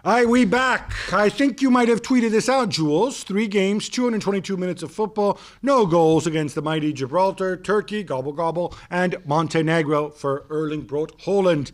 All right, we back. I think you might have tweeted this out, Jules. 3 games, 222 minutes of football, no goals against the mighty Gibraltar, Turkey, gobble gobble, and Montenegro for Erling Haaland.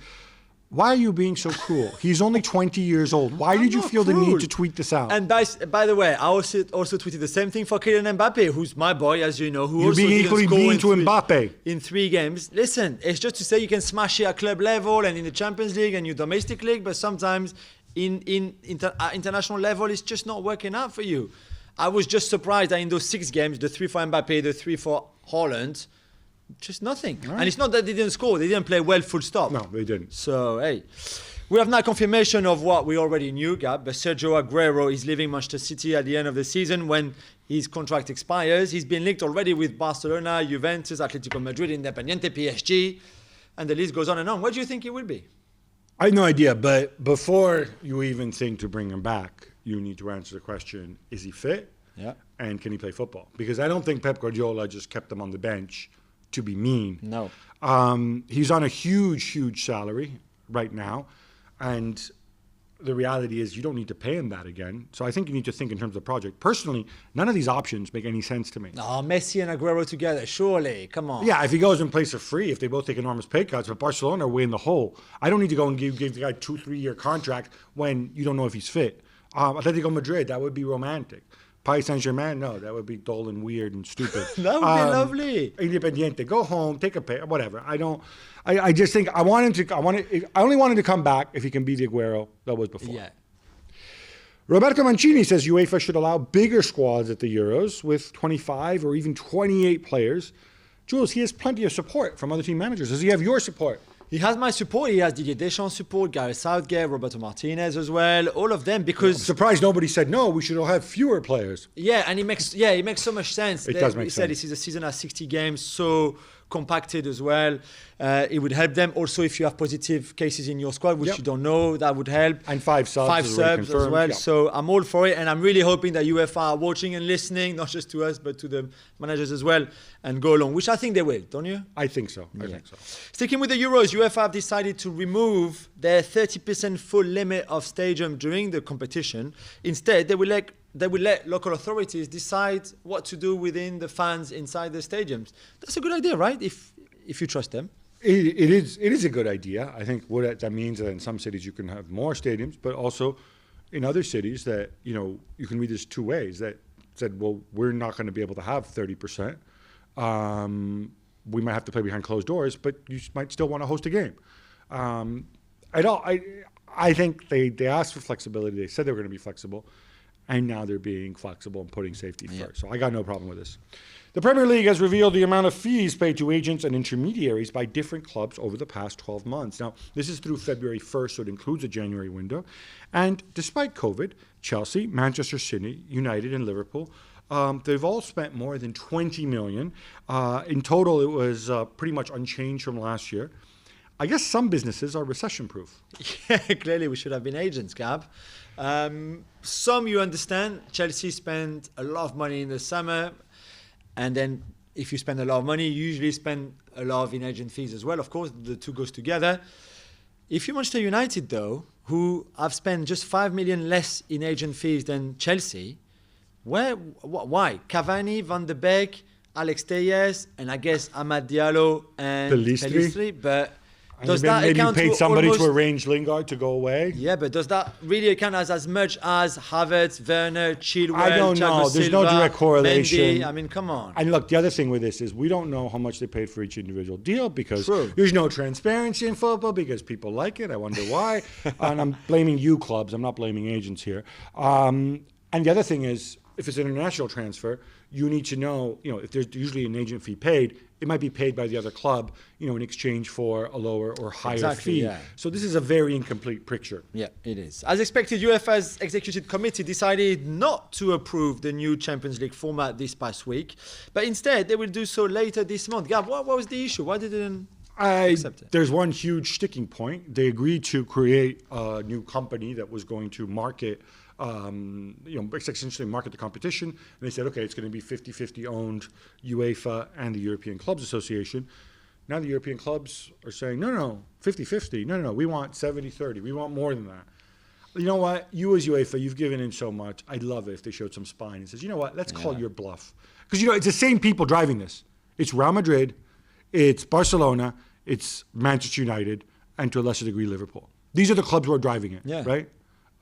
Why are you being so cruel? He's only 20 years old. Why did you feel the need to tweet this out? And by the way, I also tweeted the same thing for Kylian Mbappe, who's my boy, as you know, who You're also being didn't equally score mean to Mbappe. in 3 games. Listen, it's just to say you can smash it at club level and in the Champions League and your domestic league, but sometimes international level, it's just not working out for you. I was just surprised that in those 6 games, the 3 for Mbappe, the 3 for Holland, just nothing. Right. And it's not that they didn't score. They didn't play well, full stop. No, they didn't. So, hey. We have now confirmation of what we already knew, Gab, but Sergio Aguero is leaving Manchester City at the end of the season when his contract expires. He's been linked already with Barcelona, Juventus, Atletico Madrid, Independiente, PSG, and the list goes on and on. What do you think he will be? I have no idea, but before you even think to bring him back, you need to answer the question, is he fit? Yeah. And can he play football? Because I don't think Pep Guardiola just kept him on the bench to be mean. No. He's on a huge salary right now. And the reality is you don't need to pay him that again. So I think you need to think in terms of the project. Personally, none of these options make any sense to me. Oh, Messi and Aguero together, surely. Come on. Yeah, if he goes and plays for free, if they both take enormous pay cuts, but Barcelona are way in the hole. I don't need to go and give the guy 2-3 year contract when you don't know if he's fit. Atletico Madrid, that would be romantic. Paris Saint-Germain, no, that would be dull and weird and stupid. That would be lovely. Independiente, go home, take a pay, whatever. I just think I only want him to come back if he can be the Aguero that was before. Yeah. Roberto Mancini says UEFA should allow bigger squads at the Euros with 25 or even 28 players. Jules, he has plenty of support from other team managers. Does he have your support? He has my support. He has Didier Deschamps' support, Gareth Southgate, Roberto Martinez as well. All of them, because I'm surprised nobody said no. We should all have fewer players. Yeah, and it makes so much sense. It does make sense. He said this is a season has 60 games, so compacted as well. It would help them. Also, if you have positive cases in your squad, which you don't know, that would help. And 5 subs. 5 subs as well. Yeah. So I'm all for it, and I'm really hoping that UEFA are watching and listening, not just to us, but to the managers as well, and go along, which I think they will, don't you? I think so. I think so. Sticking with the Euros, UEFA have decided to remove their 30% full limit of stadium during the competition. Instead, they will let local authorities decide what to do within the fans inside the stadiums. That's a good idea, right? If you trust them. It is a good idea. I think what that means that in some cities you can have more stadiums, but also in other cities that, you can read this 2 ways. That said, well, we're not going to be able to have 30%. We might have to play behind closed doors, but you might still want to host a game. I think they asked for flexibility. They said they were going to be flexible. And now they're being flexible and putting safety first. So I got no problem with this. The Premier League has revealed the amount of fees paid to agents and intermediaries by different clubs over the past 12 months. Now, this is through February 1st, so it includes a January window. And despite COVID, Chelsea, Manchester City, United, and Liverpool, they've all spent more than 20 million. In total, it was pretty much unchanged from last year. I guess some businesses are recession-proof. Yeah, clearly we should have been agents, Gab. Some you understand. Chelsea spend a lot of money in the summer, and then if you spend a lot of money, you usually spend a lot in agent fees as well. Of course, the two goes together. If you're Manchester United, though, who have spent just 5 million less in agent fees than Chelsea, why? Cavani, Van de Beek, Alex Telles, and I guess Amad Diallo and Pelistri, but does that maybe account you paid to somebody to arrange Lingard to go away? Yeah, but does that really account as much as Havertz, Werner, Chilwell, I don't know. There's no direct correlation. Mendy? I mean, come on. And look, the other thing with this is we don't know how much they paid for each individual deal because there's no transparency in football because people like it. I wonder why. And I'm blaming you clubs. I'm not blaming agents here. And the other thing is, if it's an international transfer, you need to know, if there's usually an agent fee paid, it might be paid by the other club, in exchange for a lower or higher fee. Yeah. So this is a very incomplete picture. Yeah, it is. As expected, UEFA's executive committee decided not to approve the new Champions League format this past week, but instead they will do so later this month. Gab, what was the issue? Why didn't accept it? There's one huge sticking point. They agreed to create a new company that was going to market essentially market the competition. And they said, okay, it's going to be 50-50 owned, UEFA and the European Clubs Association. Now the European clubs are saying, no, 50-50. No, we want 70-30. We want more than that. you know what? You as UEFA, you've given in so much. I'd love it if they showed some spine and says, you know what? Let's call your bluff. Because, it's the same people driving this. It's Real Madrid, it's Barcelona, it's Manchester United, and to a lesser degree, Liverpool. These are the clubs who are driving it, right?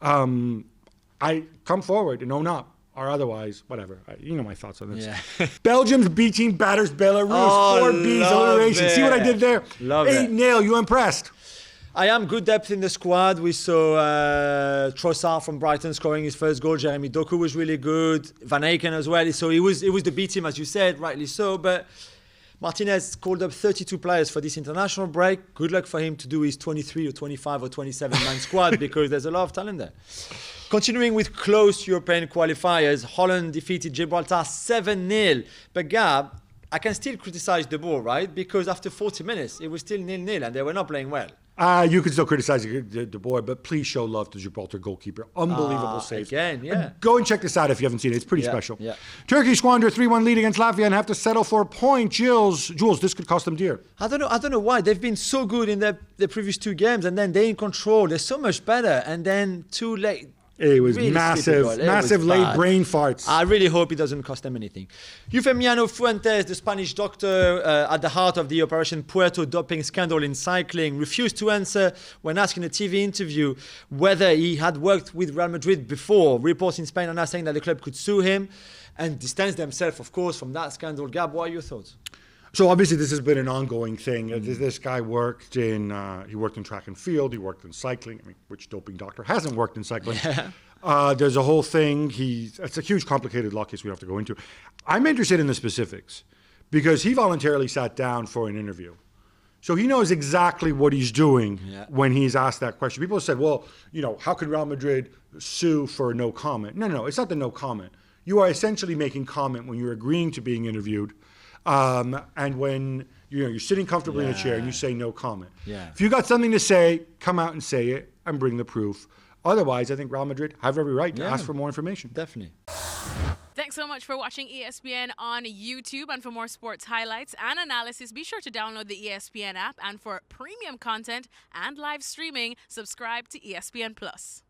I come forward and own up, or otherwise, whatever. You know my thoughts on this. Yeah. Belgium's B team batters Belarus, 4-Bs, alliteration. See what I did there? Love it. 8-0, you impressed? I am good depth in the squad. We saw Trossard from Brighton scoring his first goal. Jeremy Doku was really good. Van Aken as well. So it was the B team, as you said, rightly so. But Martinez called up 32 players for this international break. Good luck for him to do his 23 or 25 or 27-man squad because there's a lot of talent there. Continuing with close European qualifiers, Holland defeated Gibraltar 7-0. But Gab, I can still criticize the Boer, right? Because after 40 minutes, it was still 0-0 and they were not playing well. You can still criticize the Boer, but please show love to Gibraltar goalkeeper. Unbelievable save. Again, yeah. Go and check this out if you haven't seen it. It's pretty special. Yeah. Turkey squander 3-1 lead against Latvia and have to settle for a point. Jules, this could cost them dear. I don't know why. They've been so good in the previous two games, and then they're in control. They're so much better, and then too late. It was really massive late brain farts. I really hope it doesn't cost them anything. Eufemiano Fuentes, the Spanish doctor at the heart of the Operation Puerto doping scandal in cycling, refused to answer when asked in a TV interview whether he had worked with Real Madrid before. Reports in Spain are now saying that the club could sue him and distance themselves, of course, from that scandal. Gab, what are your thoughts? So obviously this has been an ongoing thing. This guy worked in track and field. He worked in cycling. I mean, which doping doctor hasn't worked in cycling? Yeah. There's a whole thing. It's a huge, complicated law case we have to go into. I'm interested in the specifics because he voluntarily sat down for an interview. So he knows exactly what he's doing when he's asked that question. People have said, well, how could Real Madrid sue for no comment? No, it's not the no comment. You are essentially making comment when you're agreeing to being interviewed. And when you're sitting comfortably in a chair and you say no comment. Yeah. If you got something to say, come out and say it and bring the proof. Otherwise, I think Real Madrid have every right to ask for more information. Definitely. Thanks so much for watching ESPN on YouTube. And for more sports highlights and analysis, be sure to download the ESPN app. And for premium content and live streaming, subscribe to ESPN Plus.